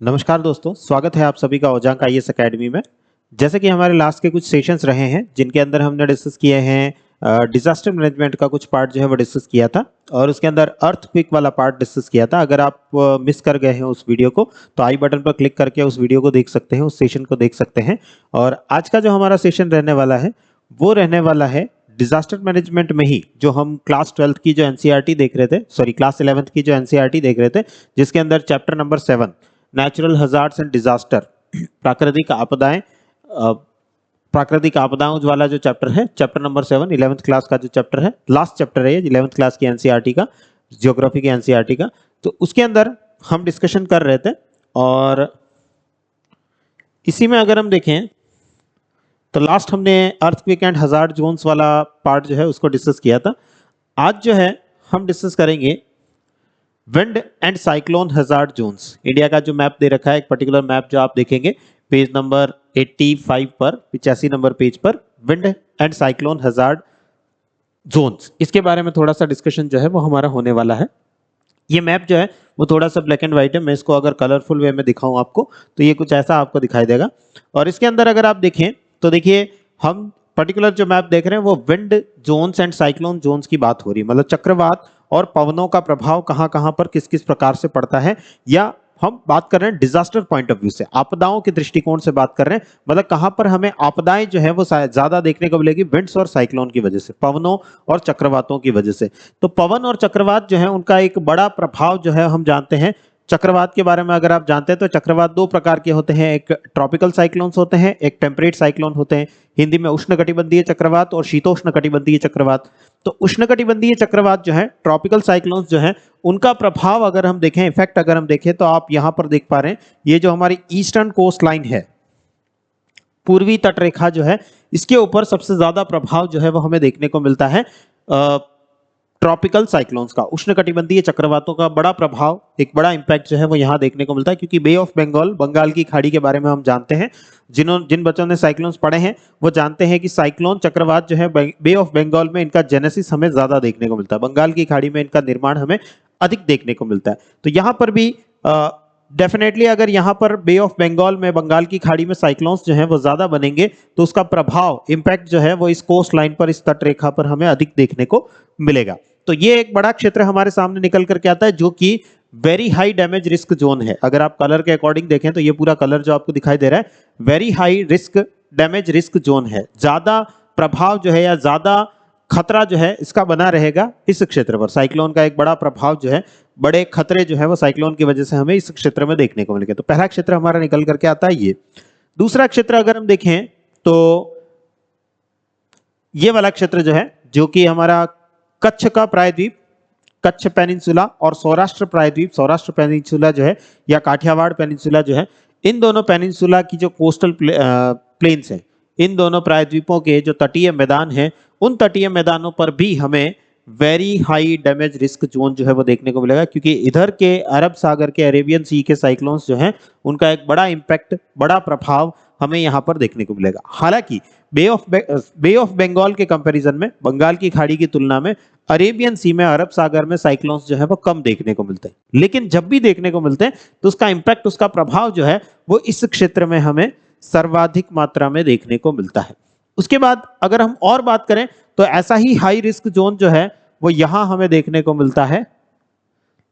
नमस्कार दोस्तों, स्वागत है आप सभी का ओजांक आईएएस एकेडमी में। जैसे कि हमारे लास्ट के कुछ सेशंस रहे हैं जिनके अंदर हमने डिस्कस किए हैं डिजास्टर मैनेजमेंट का कुछ पार्ट जो है वो डिस्कस किया था और उसके अंदर अर्थक्वेक वाला पार्ट डिस्कस किया था। अगर आप मिस कर गए हैं उस वीडियो को तो आई बटन पर क्लिक करके उस वीडियो को देख सकते हैं, उस सेशन को देख सकते हैं। और आज का जो हमारा सेशन रहने वाला है वो रहने वाला है डिजास्टर मैनेजमेंट में ही जो हम क्लास 12th की जो एनसीईआरटी देख रहे थे, सॉरी क्लास 11th की जो एनसीईआरटी देख रहे थे, जिसके अंदर chapter number 7 natural hazards and disaster, प्राकृतिक आपदाएं, प्राकृतिक आपदाओं वाला जो चैप्टर है, चैप्टर नंबर 7 11th क्लास का जो चैप्टर है, लास्ट चैप्टर है ये 11th क्लास की एनसीईआरटी का, ज्योग्राफी की एनसीईआरटी का। तो उसके अंदर हम डिस्कशन कर रहे थे और इसी में अगर हम देखें तो लास्ट हमने अर्थक्वेक एंड हजार्ड जोन्स वाला पार्ट जो है उसको डिस्कस किया था। आज जो है हम डिस्कस करेंगे wind and cyclone hazard zones. India का जो मैप दे रखा है, एक पर्टिकुलर मैप जो आप देखेंगे पेज नंबर 85 पर, 85 नंबर पेज पर, wind and cyclone hazard zones, इसके बारे में थोड़ा सा डिस्कशन जो है वो हमारा होने वाला है। ये मैप जो है वो थोड़ा सा ब्लैक एंड व्हाइट है, मैं इसको अगर कलरफुल वे में दिखाऊं आपको तो ये कुछ ऐसा आपको दिखाई देगा। और इसके अंदर अगर आप देखें तो देखिए हम पर्टिकुलर जो मैप देख रहे हैं वो wind zones and cyclone zones की बात हो रही है, मतलब चक्रवात और पवनों का प्रभाव कहां कहां पर किस किस प्रकार से पड़ता है, या हम बात कर रहे हैं डिजास्टर पॉइंट ऑफ व्यू से, आपदाओं के दृष्टिकोण से बात कर रहे हैं, मतलब कहां पर हमें आपदाएं जो है वो ज्यादा देखने को मिलेगी विंड्स और साइक्लोन की वजह से, पवनों और चक्रवातों की वजह से। तो पवन और चक्रवात जो है उनका एक बड़ा प्रभाव जो है हम जानते हैं। चक्रवात के बारे में अगर आप जानते हैं तो चक्रवात दो प्रकार के होते हैं, एक ट्रॉपिकल साइक्लोन्स होते हैं, एक टेम्परेट साइक्लोन होते हैं। हिंदी में उष्णकटिबंधीय चक्रवात और शीतोष्णकटिबंधीय चक्रवात। तो उष्णकटिबंधीय चक्रवात जो है, ट्रॉपिकल साइक्लोन्स जो है, उनका प्रभाव अगर हम देखें, इफेक्ट अगर हम देखें तो आप यहां पर देख पा रहे हैं ये जो हमारी ईस्टर्न कोस्ट लाइन है, पूर्वी तटरेखा जो है, इसके ऊपर सबसे ज्यादा प्रभाव जो है वो हमें देखने को मिलता है ट्रॉपिकल साइक्लोन्स का, उष्णकटिबंधीय चक्रवातों का बड़ा प्रभाव, एक बड़ा इंपैक्ट जो है वो यहां देखने को मिलता है। क्योंकि बे ऑफ बंगाल, बंगाल की खाड़ी के बारे में हम जानते हैं, जिन बच्चों ने साइक्लोन्स पढ़े हैं वो जानते हैं कि साइक्लोन चक्रवात जो है बे ऑफ बंगाल में इनका जेनेसिस हमें ज्यादा देखने को मिलता है, बंगाल की खाड़ी में इनका निर्माण हमें अधिक देखने को मिलता है। तो यहां पर भी डेफिनेटली अगर यहाँ पर बे ऑफ बंगाल में, बंगाल की खाड़ी में साइक्लोन्स जो हैं वो ज्यादा बनेंगे तो उसका प्रभाव, इंपैक्ट जो है वो इस कोस्ट लाइन पर, इस तटरेखा पर हमें अधिक देखने को मिलेगा। तो ये एक बड़ा क्षेत्र हमारे सामने निकल करके आता है जो कि very high damage risk zone है। अगर आप कलर के अकॉर्डिंग देखें तो ये पूरा कलर जो आपको दिखाई दे रहा है very high risk damage risk zone है। ज्यादा प्रभाव जो है या ज्यादा खतरा जो है इसका बना रहेगा इस क्षेत्र पर। साइक्लोन का एक बड़ा प्रभाव जो है, बड़े खतरे जो है वो साइक्लोन की वजह से हमें इस क्षेत्र में देखने को मिलेगा। तो पहला क्षेत्र हमारा निकल करके आता है ये। दूसरा क्षेत्र अगर हम देखें तो ये वाला क्षेत्र जो है, जो कि हमारा कच्छ का प्रायद्वीप, कच्छ पेनिनसुला और सौराष्ट्र प्रायद्वीप, सौराष्ट्र पेनिनसुला जो है या काठियावाड़ पेनिनसुला जो है, इन दोनों पेनिनसुला की जो कोस्टल प्लेन्स हैं, इन दोनों प्रायद्वीपों के जो तटीय मैदान हैं, उन तटीय मैदानों पर भी हमें very high damage risk zone जो है वो देखने को मिलेगा। क्योंकि इधर के अरब सागर के, अरेबियन सी के साइक्लोन्स जो हैं उनका एक बड़ा इंपैक्ट, बड़ा प्रभाव हमें यहाँ पर देखने को मिलेगा। हालांकि बे ऑफ बंगाल के कंपैरिजन में, बंगाल की खाड़ी की तुलना में अरेबियन सी में, अरब सागर में साइक्लोन्स जो है वो कम देखने को मिलते हैं। लेकिन जब भी देखने को मिलते हैं तो उसका इंपैक्ट, उसका प्रभाव जो है वो इस क्षेत्र में हमें सर्वाधिक मात्रा में देखने को मिलता है। उसके बाद अगर हम और बात करें तो ऐसा ही हाई रिस्क जोन जो है वो यहां हमें देखने को मिलता है,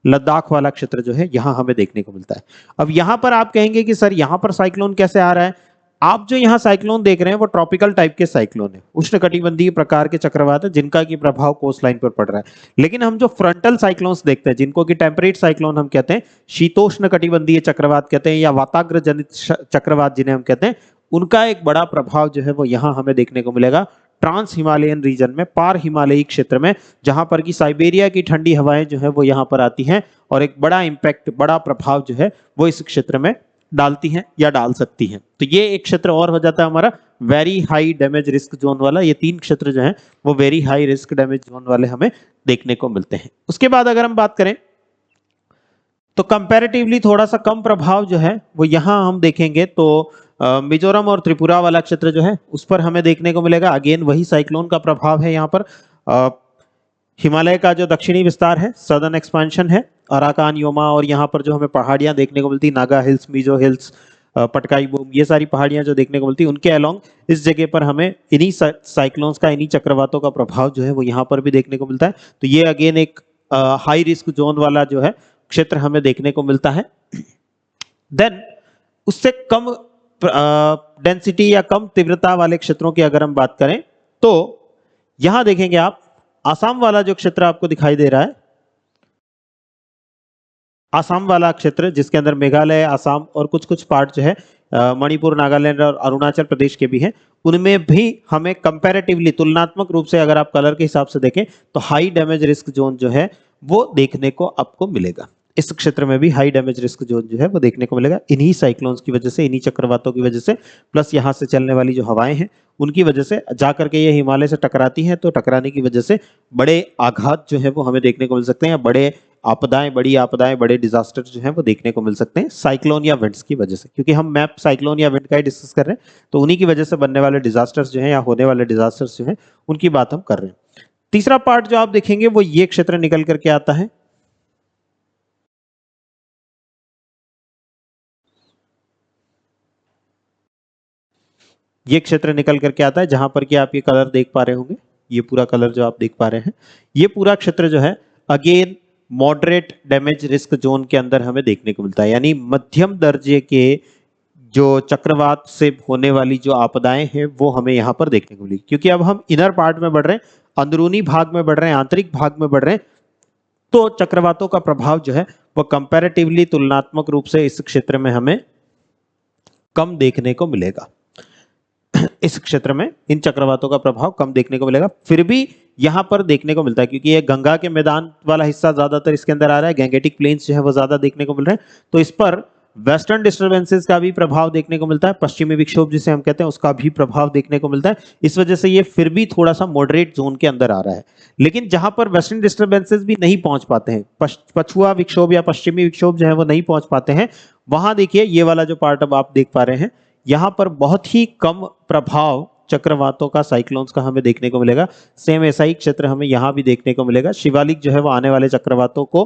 लद्दाख वाला क्षेत्र जो है यहां हमें देखने को मिलता है। अब यहां पर आप कहेंगे कि सर यहां पर साइक्लोन कैसे आ रहा है? आप जो यहाँ साइक्लोन देख रहे हैं वो ट्रॉपिकल टाइप के साइक्लोन है, उष्णकटिबंधीय प्रकार के चक्रवात है जिनका की प्रभाव कोस्ट लाइन पर पड़ रहा है। लेकिन हम जो फ्रंटल साइक्लोन्स देखते हैं, जिनको कि टेम्परेट साइक्लोन हम कहते हैं, शीतोष्ण कटिबंधीय चक्रवात कहते हैं, या वाताग्र जनित चक्रवात जिन्हें हम कहते हैं, उनका एक बड़ा प्रभाव जो है वो यहाँ हमें देखने को मिलेगा ट्रांस हिमालयन रीजन में, पार हिमालयी क्षेत्र में, जहां पर की साइबेरिया की ठंडी हवाएं जो है वो यहाँ पर आती हैं और एक बड़ा इंपैक्ट, बड़ा प्रभाव जो है वो इस क्षेत्र में डालती हैं या डाल सकती हैं। तो ये एक क्षेत्र और हो जाता है हमारा very high damage risk zone वाला। ये तीन क्षेत्र जो हैं वो very high risk damage zone वाले हमें देखने को मिलते हैं। उसके बाद अगर हम बात करें तो कंपैरेटिवली थोड़ा सा कम प्रभाव जो है वो यहां हम देखेंगे तो मिजोरम और त्रिपुरा वाला क्षेत्र जो है उस पर हमें देखने को मिलेगा। अगेन वही साइक्लोन का प्रभाव है यहाँ पर। हिमालय का जो दक्षिणी विस्तार है, सदर्न एक्सपेंशन है, अराकान, योमा, और यहाँ पर जो हमें पहाड़ियां देखने को मिलती, Naga hills, Mizo hills, Patkai boom, ये सारी पहाड़ियां जो देखने को मिलती, उनके अलोंग इस जगह पर हमें इन्हीं साइक्लोन्स का, इन्हीं चक्रवातों का प्रभाव जो है वो यहाँ पर भी देखने को मिलता है। तो ये अगेन एक हाई रिस्क जोन वाला जो है क्षेत्र हमें देखने को मिलता है। देन उससे कम डेंसिटी या कम तीव्रता वाले क्षेत्रों की अगर हम बात करें तो यहां देखेंगे आप, आसाम वाला जो क्षेत्र आपको दिखाई दे रहा है, आसाम वाला क्षेत्र जिसके अंदर मेघालय, आसाम और कुछ कुछ पार्ट जो है मणिपुर, नागालैंड और अरुणाचल प्रदेश के भी हैं, उनमें भी हमें कंपैरेटिवली, तुलनात्मक रूप से अगर आप कलर के हिसाब से देखें तो हाई डैमेज रिस्क जोन जो है वो देखने को आपको मिलेगा। इस क्षेत्र में भी हाई डैमेज रिस्क जोन जो है वो देखने को मिलेगा, इन्हीं साइक्लोन्स की वजह से, इन्हीं चक्रवातों की वजह से, प्लस यहाँ से चलने वाली जो हवाएं हैं उनकी वजह से जाकर के ये हिमालय से टकराती हैं, तो टकराने की वजह से बड़े आघात जो है वो हमें देखने को मिल सकते हैं, या बड़ी आपदाएं, बड़े डिजास्टर जो हैं वो देखने को मिल सकते हैं साइक्लोन या विंड्स की वजह से। क्योंकि हम मैप साइक्लोन या विंड का ही डिस्कस कर रहे हैं, तो उन्हीं की वजह से बनने वाले डिजास्टर्स जो हैं या होने वाले डिजास्टर्स जो हैं उनकी बात हम कर रहे हैं। तीसरा पार्ट जो आप देखेंगे वो ये क्षेत्र निकल करके आता है, ये क्षेत्र निकल करके आता है जहां पर कि आप ये कलर देख पा रहे होंगे, ये पूरा कलर जो आप देख पा रहे हैं, ये पूरा क्षेत्र जो है again moderate damage risk zone के अंदर हमें देखने को मिलता है। यानी मध्यम दर्जे के जो चक्रवात से होने वाली जो आपदाएं हैं वो हमें यहाँ पर देखने को मिली। क्योंकि अब हम इनर पार्ट में बढ़ रहे हैं, अंदरूनी भाग में बढ़ रहे हैं, आंतरिक भाग में बढ़ रहे हैं, तो चक्रवातों का प्रभाव जो है वो कंपैरेटिवली, तुलनात्मक रूप से इस क्षेत्र में हमें कम देखने को मिलेगा। इस क्षेत्र में इन चक्रवातों का प्रभाव कम देखने को मिलेगा, फिर भी यहां पर देखने को मिलता है क्योंकि ये गंगा के मैदान वाला हिस्सा ज्यादातर इसके अंदर आ रहा है, गैंगेटिक प्लेन्स जो है वो ज्यादा देखने को मिल रहे हैं, तो इस पर वेस्टर्न डिस्टर्बेंसेस का भी प्रभाव देखने को मिलता है, पश्चिमी विक्षोभ जिसे हम कहते हैं उसका भी प्रभाव देखने को मिलता है। इस वजह से ये फिर भी थोड़ा सा मॉडरेट जोन के अंदर आ रहा है। लेकिन जहां पर वेस्टर्न डिस्टर्बेंसेस भी नहीं पहुंच पाते हैं, पछुआ विक्षोभ या पश्चिमी विक्षोभ जो है वो नहीं पहुंच पाते हैं, वहां देखिए ये वाला जो पार्ट अब आप देख पा रहे हैं, यहां पर बहुत ही कम प्रभाव चक्रवातों का, साइक्लोन्स का हमें देखने को मिलेगा। सेम ऐसा ही क्षेत्र हमें यहां भी देखने को मिलेगा। शिवालिक जो है वो आने वाले चक्रवातों को,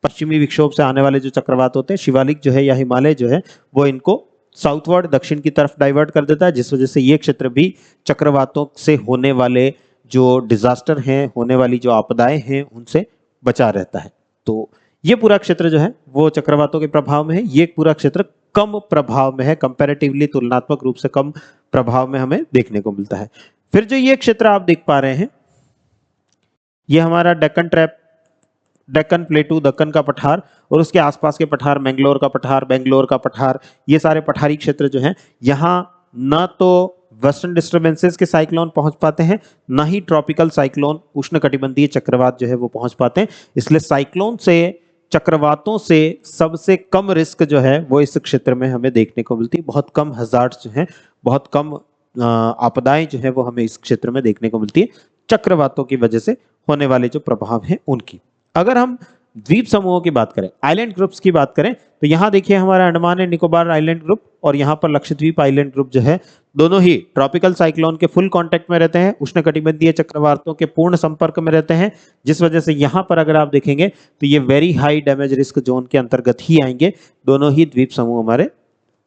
पश्चिमी विक्षोभ से आने वाले जो चक्रवात होते हैं, शिवालिक जो है या हिमालय जो है वो इनको साउथवर्ड, दक्षिण की तरफ डाइवर्ट कर देता है, जिस वजह से ये क्षेत्र भी चक्रवातों से होने वाले जो डिजास्टर हैं, होने वाली जो आपदाएं हैं उनसे बचा रहता है। तो ये पूरा क्षेत्र जो है वो चक्रवातों के प्रभाव में है, ये पूरा क्षेत्र कम प्रभाव में है, कंपैरेटिवली, तुलनात्मक रूप से कम प्रभाव में हमें देखने को मिलता है। फिर जो ये क्षेत्र आप देख पा रहे हैं, ये हमारा डेक्कन ट्रैप, डेक्कन प्लेटू, दक्कन का पठार और उसके आसपास के पठार, मैंगलोर का पठार, बेंगलोर का पठार, ये सारे पठारी क्षेत्र जो हैं, यहाँ ना तो वेस्टर्न डिस्टर्बेंसेस के साइक्लोन पहुंच पाते हैं, ना ही ट्रॉपिकल साइक्लोन, उष्णकटिबंधीय चक्रवात जो है वो पहुंच पाते हैं। इसलिए साइक्लोन से, चक्रवातों से सबसे कम रिस्क जो है वो इस क्षेत्र में हमें देखने को मिलती है। बहुत कम हजार्ड्स जो हैं, बहुत कम आपदाएं जो है वो हमें इस क्षेत्र में देखने को मिलती है, चक्रवातों की वजह से होने वाले जो प्रभाव हैं उनकी। अगर हम द्वीप समूहों की बात करें, आइलैंड ग्रुप्स की बात करें, तो यहाँ देखिए हमारा Andaman and Nicobar island group और यहाँ पर लक्षद्वीप आइलैंड ग्रुप जो है, दोनों ही ट्रॉपिकल साइक्लोन के फुल कांटेक्ट में रहते हैं, उष्णकटिबंधीय चक्रवातों के पूर्ण संपर्क में रहते हैं, जिस वजह से यहाँ पर अगर आप देखेंगे तो ये very high damage risk zone के अंतर्गत ही आएंगे। दोनों ही द्वीप समूह हमारे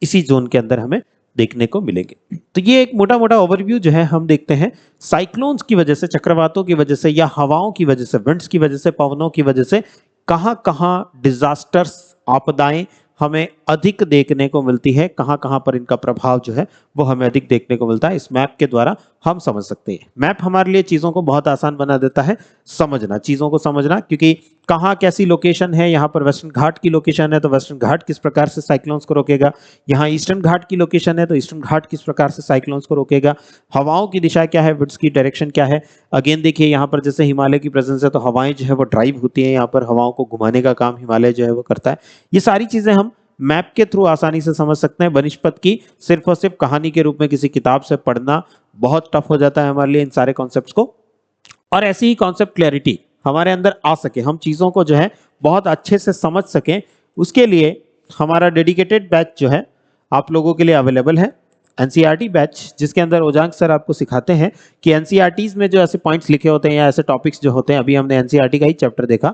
इसी जोन के अंदर हमें देखने को मिलेंगे। तो ये एक मोटा मोटा ओवरव्यू जो है हम देखते हैं साइक्लोन्स की वजह से, चक्रवातों की वजह से या हवाओं की वजह से, विंड्स की वजह से, पवनों की वजह से कहां कहां डिजास्टर्स, आपदाएं हमें अधिक देखने को मिलती है, कहां कहां पर इनका प्रभाव जो है वो हमें अधिक देखने को मिलता है। इस मैप के द्वारा हम समझ सकते हैं। मैप हमारे लिए चीजों को बहुत आसान बना देता है, समझना, चीजों को समझना, क्योंकि कहाँ कैसी लोकेशन है, यहाँ पर वेस्टर्न घाट की लोकेशन है तो वेस्टर्न घाट किस प्रकार से साइक्लोन्स को रोकेगा, यहाँ ईस्टर्न घाट की लोकेशन है तो ईस्टर्न घाट किस प्रकार से साइक्लोन्स को रोकेगा, हवाओं की दिशा क्या है, विंड्स की डायरेक्शन क्या है। अगेन देखिए यहाँ पर जैसे हिमालय की प्रेजेंस है तो हवाएं जो है वो ड्राइव होती है, यहाँ पर हवाओं को घुमाने का काम हिमालय जो है वो करता है। ये सारी चीजें हम मैप के थ्रू आसानी से समझ सकते हैं। वनिस्पत की सिर्फ और सिर्फ कहानी के रूप में किसी किताब से पढ़ना बहुत टफ हो जाता है हमारे लिए इन सारे कॉन्सेप्ट्स को, और ऐसी ही कॉन्सेप्ट क्लैरिटी हमारे अंदर आ सके, हम चीजों को जो है बहुत अच्छे से समझ सकें, उसके लिए हमारा डेडिकेटेड बैच जो है आप लोगों के लिए अवेलेबल है। एनसीईआरटी बैच जिसके अंदर ओजांक सर आपको सिखाते हैं कि एनसीईआरटीज में जो ऐसे पॉइंट्स लिखे होते हैं या ऐसे टॉपिक्स जो होते हैं, अभी हमने एनसीईआरटी का ही चैप्टर देखा,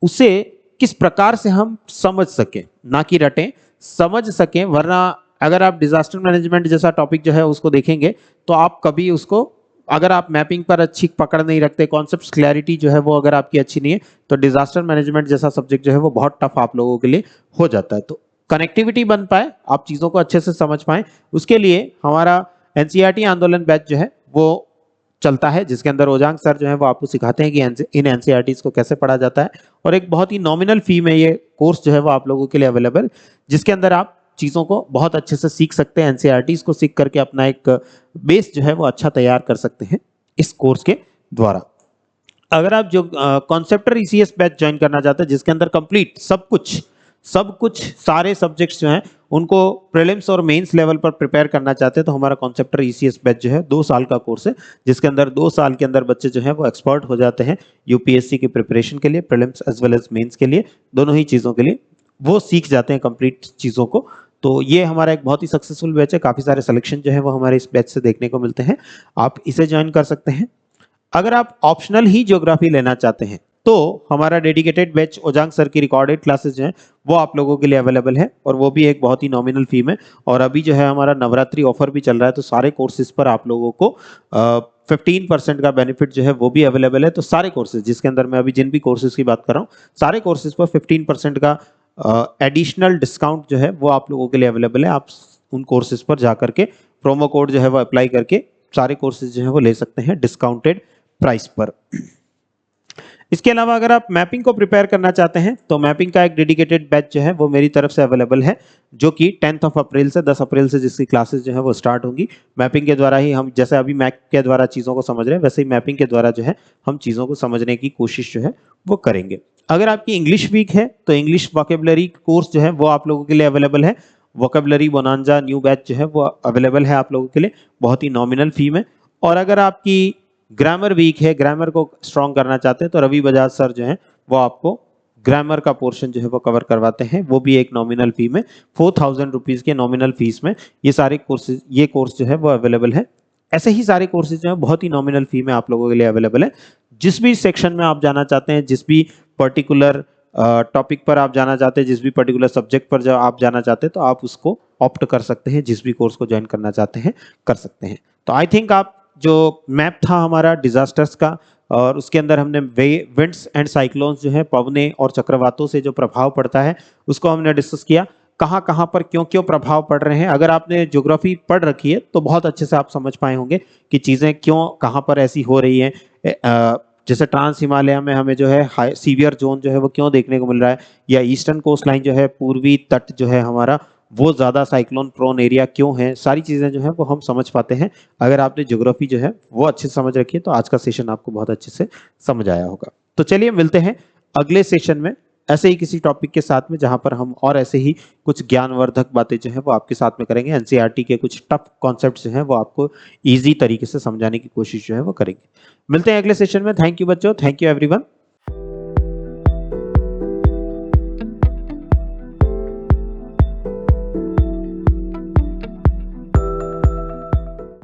उसे किस प्रकार से हम समझ सकें, ना कि रटें, समझ सकें। वरना अगर आप डिजास्टर मैनेजमेंट जैसा टॉपिक जो है उसको देखेंगे तो आप कभी उसको, अगर आप मैपिंग पर अच्छी पकड़ नहीं रखते, कॉन्सेप्ट क्लैरिटी जो है वो अगर आपकी अच्छी नहीं है, तो डिजास्टर मैनेजमेंट जैसा सब्जेक्ट जो है वो बहुत टफ आप लोगों के लिए हो जाता है। तो कनेक्टिविटी बन पाए, आप चीजों को अच्छे से समझ पाए, उसके लिए हमारा एनसीईआरटी आंदोलन बैच जो है वो चलता है, जिसके अंदर ओजांक सर जो है वो आपको सिखाते हैं कि इन एनसीईआरटीज को कैसे पढ़ा जाता है। और एक बहुत ही नॉमिनल फी में ये कोर्स जो है वो आप लोगों के लिए अवेलेबल, जिसके अंदर आप चीजों को बहुत अच्छे से सीख सकते हैं। एनसीईआरटीज को सीख करके अपना एक बेस जो है वो अच्छा तैयार कर सकते हैं इस कोर्स के द्वारा। अगर आप जो कॉन्सेप्टर ईसीएस बैच ज्वाइन करना चाहते हैं, जिसके अंदर कंप्लीट सब कुछ सारे सब्जेक्ट्स जो हैं उनको प्रीलिम्स और मेंस लेवल पर प्रिपेयर करना चाहते हैं, तो हमारा कॉन्सेप्टर ईसीएस बैच जो है 2 साल का कोर्स है, जिसके अंदर 2 साल के अंदर बच्चे जो हैं वो एक्सपर्ट हो जाते हैं यूपीएससी की प्रिपरेशन के लिए, prelims as well as mains के लिए, दोनों ही चीजों के लिए वो सीख जाते हैं कंप्लीट चीजों को। तो ये हमारा एक बहुत ही सक्सेसफुल बैच है, काफी सारे सिलेक्शन जो है वो हमारे इस बैच से देखने को मिलते हैं, आप इसे ज्वाइन कर सकते हैं। अगर आप ऑप्शनल ही ज्योग्राफी लेना चाहते हैं तो हमारा डेडिकेटेड बैच ओजांक सर की रिकॉर्डेड क्लासेस जो हैं वो आप लोगों के लिए अवेलेबल है, और वो भी एक बहुत ही नॉमिनल फी में। और अभी जो है हमारा नवरात्रि ऑफर भी चल रहा है, तो सारे कोर्सेज पर आप लोगों को 15% का बेनिफिट जो है वो भी अवेलेबल है। तो सारे कोर्सेज जिसके अंदर मैं अभी जिन भी कोर्सेज की बात कर रहा हूँ, सारे कोर्सेज पर 15% का एडिशनल डिस्काउंट जो है वो आप लोगों के लिए अवेलेबल है। आप उन कोर्सेज पर जाकर के प्रोमो कोड जो है वो अप्लाई करके सारे कोर्सेज जो है वो ले सकते हैं डिस्काउंटेड प्राइस पर। इसके अलावा अगर आप मैपिंग को प्रिपेयर करना चाहते हैं तो मैपिंग का एक डेडिकेटेड बैच जो है वो मेरी तरफ से अवेलेबल है, जो कि 10 अप्रैल से 10 अप्रैल से जिसकी क्लासेस जो है वो स्टार्ट होंगी। मैपिंग के द्वारा ही हम, जैसे अभी मैप के द्वारा चीज़ों को समझ रहे हैं, वैसे ही मैपिंग के द्वारा जो है हम चीज़ों को समझने की कोशिश जो है वो करेंगे। अगर आपकी इंग्लिश वीक है तो इंग्लिश वोकेबलरी कोर्स जो है वो आप लोगों के लिए अवेलेबल है। वोकेबलरी बोनांजा न्यू बैच जो है वो अवेलेबल है आप लोगों के लिए बहुत ही नॉमिनल फी में। और अगर आपकी ग्रामर वीक है, ग्रामर को स्ट्रॉन्ग करना चाहते हैं, तो रवि बजाज सर जो है वो आपको ग्रामर का पोर्शन जो है वो कवर करवाते हैं, वो भी एक नॉमिनल फी में 4000 रुपीज के नॉमिनल फीस में ये सारे कोर्सेज, ये कोर्स जो है वो अवेलेबल है। ऐसे ही सारे कोर्सेज जो है बहुत ही नॉमिनल फी में आप लोगों के लिए अवेलेबल है। जिस भी सेक्शन में आप जाना चाहते हैं, जिस भी पर्टिकुलर टॉपिक पर आप जाना चाहते हैं, जिस भी पर्टिकुलर सब्जेक्ट पर जो आप जाना चाहते हैं, तो आप उसको ऑप्ट कर सकते हैं, जिस भी कोर्स को ज्वाइन करना चाहते हैं कर सकते हैं। तो आई थिंक आप जो मैप था हमारा डिजास्टर्स का, और उसके अंदर हमने विंड्स एंड साइक्लोन्स जो है, पवने और चक्रवातों से जो प्रभाव पड़ता है उसको हमने डिस्कस किया, कहाँ कहाँ पर क्यों क्यों प्रभाव पड़ रहे हैं। अगर आपने ज्योग्राफी पढ़ रखी है तो बहुत अच्छे से आप समझ पाए होंगे कि चीज़ें क्यों कहाँ पर ऐसी हो रही हैं। जैसे ट्रांस हिमालय में हमें जो है सीवियर जोन जो है वो क्यों देखने को मिल रहा है, या ईस्टर्न कोस्ट लाइन जो है, पूर्वी तट जो है हमारा, वो ज़्यादा साइक्लोन प्रोन एरिया क्यों है। सारी चीज़ें जो है वो हम समझ पाते हैं अगर आपने ज्योग्राफी जो है वो अच्छे से समझ रखी है। तो आज का सेशन आपको बहुत अच्छे से समझ आया होगा। तो चलिए मिलते हैं अगले सेशन में ऐसे ही किसी टॉपिक के साथ में, जहां पर हम और ऐसे ही कुछ ज्ञानवर्धक बातें जो है वो आपके साथ में करेंगे। एनसीईआरटी के कुछ टफ कॉन्सेप्ट्स जो हैं वो आपको ईजी तरीके से समझाने की कोशिश जो है वो करेंगे। मिलते हैं अगले सेशन में। थैंक यू बच्चों, थैंक यू एवरीवन।